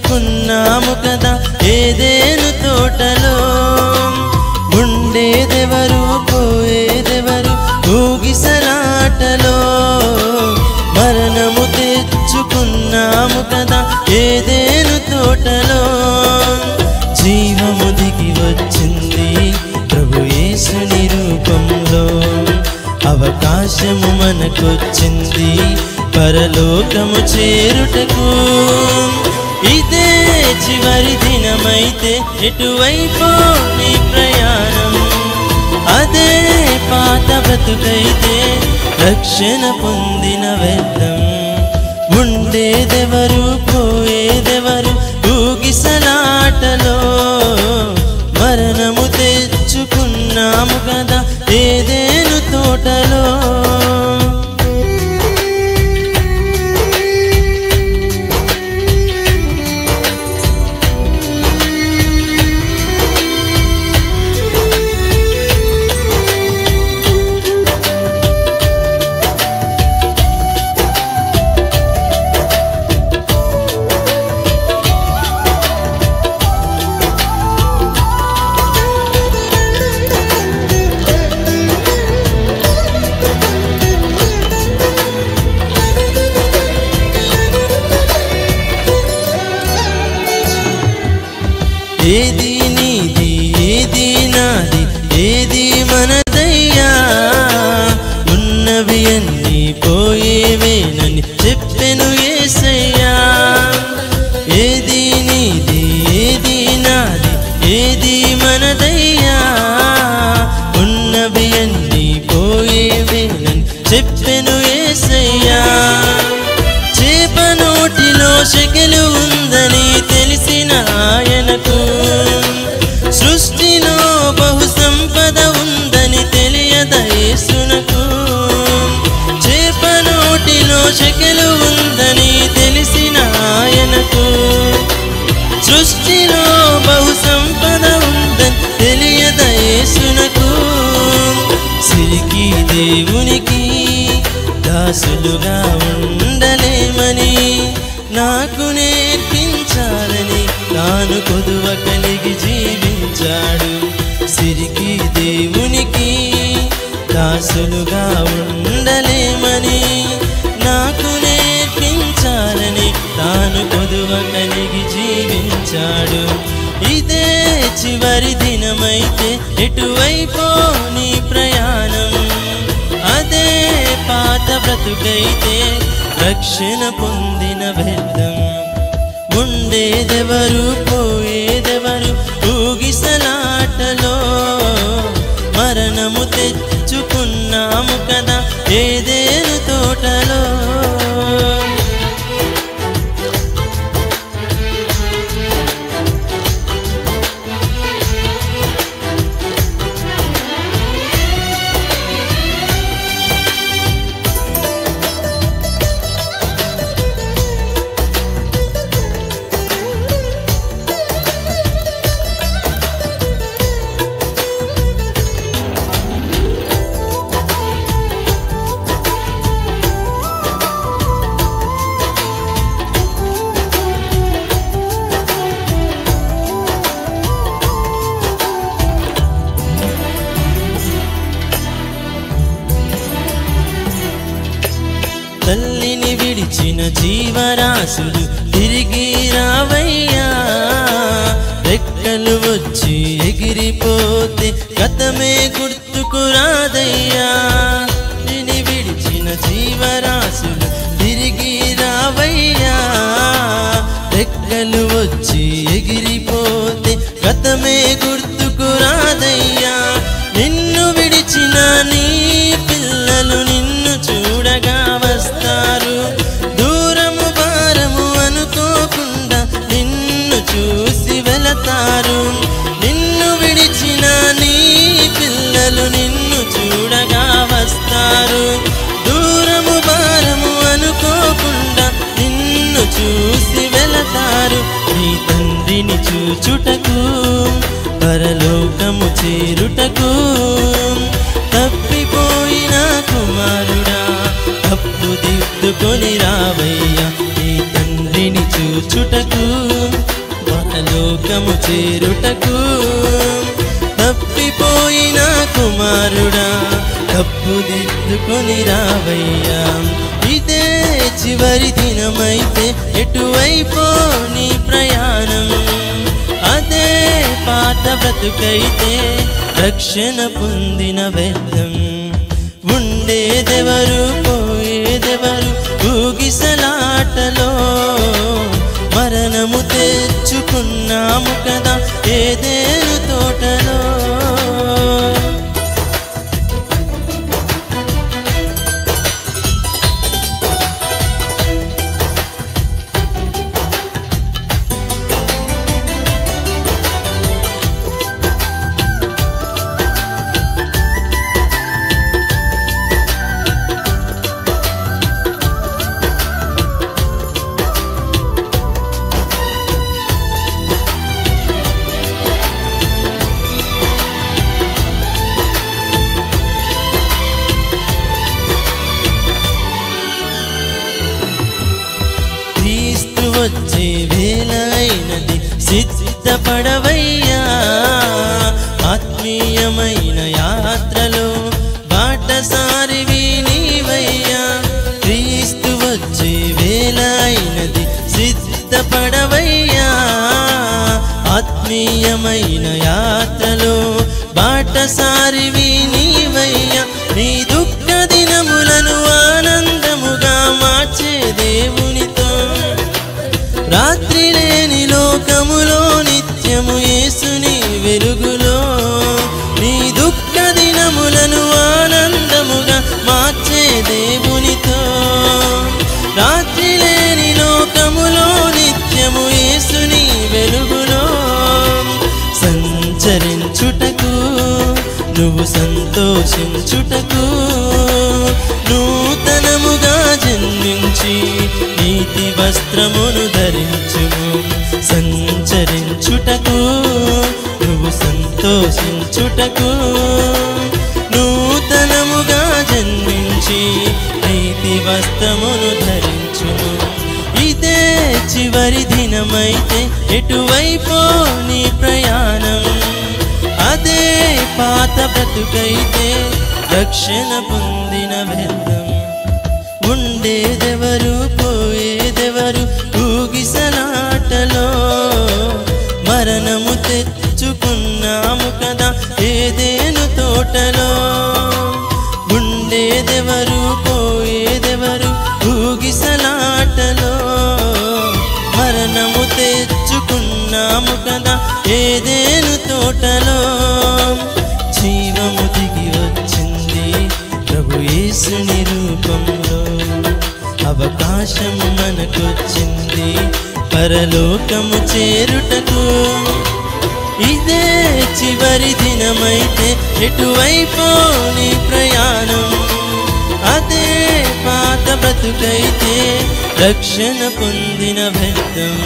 తెచ్చుకున్నాము కదా ఏదేను తోటలో. ఉండేదెవరు పోయేదెవరు ఊగిసలాటలో. మరణము తెచ్చుకున్నాము కదా ఏదేను తోటలో. జీవము దిగి వచ్చింది ప్రభు యేసుని రూపంలో. అవకాశము మనకొచ్చింది పరలోకము చేరుటకు. ఇదే చివరి దినమైతే ఎటువైపో నీ ప్రయాణం. అదే పాత బ్రతుకైతే రక్షణ పొందిన వ్యర్థం. ఉండేదెవరు పోయేదెవరు ఊగిసలాటలో. మరణము తెచ్చుకున్నాము కదా ఏదేను తోటలో. ఏది నీది ఏది నాది ఏది మనదయ్యా. ఉన్నవి అన్నీ పోయేవేనని చెప్పెను యేసయ్యా. ఏది నీది ఏది నాది ఏది మనదయ్యా. ఉన్నవి అన్నీ పోయేవేనని చెప్పెను యేసయ్యా. చేప నోటిలో శకెలు ఉందని తెలిసిన ఆయనకు. సృష్టిలో బహు సంపద ఉందని తెలియద యేసునకు. చేప నోటిలో శకెలు ఉందని తెలిసిన ఆయనకు. సృష్టిలో బహు సంపద ఉందని తెలియద యేసునకు. సిరికి దేవునికి దాసులుగా ఉండలేమని నాకు నేర్పించాలని తాను కొదువ కలిగి జీవించాడు. సిరికి దేవునికి దాసులుగా ఉండలేమని నాకు నేర్పించాలని తాను కొదువ కలిగి జీవించాడు. ఇదే చివరి దినమైతే ఎటువైపో నీ ప్రయాణం. అదే పాత బ్రతుకైతే రక్షణ పొందిన వ్యర్థం. ఉండేదెవరు పోయేదెవరు ఊగిసలాటలో. మరణము తెచ్చుకున్నాము కదా ఏదేను తోటలో. తల్లిని విడిచిన జీవరాశులు తిరిగి రావయ్యా. రెక్కలు వచ్చి ఎగిరిపోతే గతమే గుర్తుకు రాదయ్యా. తల్లిని విడిచిన జీవరాశులు తిరిగి రావయ్యా. రెక్కలు వచ్చి ఎగిరిపోతే గతమే గుర్తుకు రాదయ్యా. నిన్ను విడిచిన నీ పిల్లలు నిన్ను చూడగా వస్తారు. దూరము భారము అనుకోకుండా నిన్ను చూసి వెళతారు. నిన్ను విడిచిన నీ పిల్లలు నిన్ను చూడగా వస్తారు. దూరము భారము అనుకోకుండా నిన్ను చూసి వెళతారు. నీ తండ్రిని చూచుటకు పరలోకము చేరుటకు. తప్పిపోయిన కుమారుడా తప్పు దిద్దుకొని రావయ్యా. నీ తండ్రిని చూచుటకు పరలోకము చేరుటకు తప్పిపోయిన కుమారుడా తప్పుదిద్దుకొని రావయ్యా ఇదే చివరి దినమైతే ఎటువైపో నీ ప్రయాణం అదే పాత బ్రతుకైతే రక్షణ పొందిన వ్యర్థం ఉండేదెవరు పోయేదెవరు ఊగిసలాటలో మరణము తెచ్చుకున్నాము కదా ఏదేను తోటలో వచ్చే వేళ అయినది సిద్ధపడవయ్యా ఆత్మీయమైన యాత్రలో బాటసారివి నీవయ్యా క్రీస్తు వచ్చే వేళ అయినది సిద్ధపడవయ్యా ఆత్మీయమైన యాత్రలో బాటసారివి నీవయ్యా నీ దుఃఖ దినములను ఆనందముగా మార్చే దేవునితో రాత్రి లేని లోకములో నిత్యము యేసుని వెలుగులో నీ దుఃఖ దినములను ఆనందముగా మార్చే దేవునితో రాత్రి లేని లోకములో నిత్యము యేసుని వెలుగులో సంచరించుటకు నువ్వు సంతోషించుటకు నూతనముగా జన్మించి నీతి వస్త్రమును ధరించుము సంచరించుటకు నువ్వు సంతోషించుటకు నూతనముగా జన్మించి నీతి వస్త్రమును ధరించుము ఇదే చివరి దినమైతే ఎటువైపో నీ ప్రయాణం అదే పాత బ్రతుకైతే రక్షణ పొందిన వ్యర్థం ఉండేదెవరు పోయేదెవరు ఊగిసలాటలో మరణము తెచ్చుకున్నాము కదా ఏదేను తోటలో ఉండేదెవరు పోయేదెవరు ఊగిసలాటలో మరణము తెచ్చుకున్నాము కదా ఏదేను తోటలో జీవము దిగి వచ్చింది ప్రభు యేసుని రూపంలో అవకాశము మనకొచ్చింది పరలోకము చేరుటకు ఇదే చివరి దినమైతే ఎటువైపో నీ ప్రయాణం అదే పాత బ్రతుకైతే రక్షణ పొందిన వ్యర్థం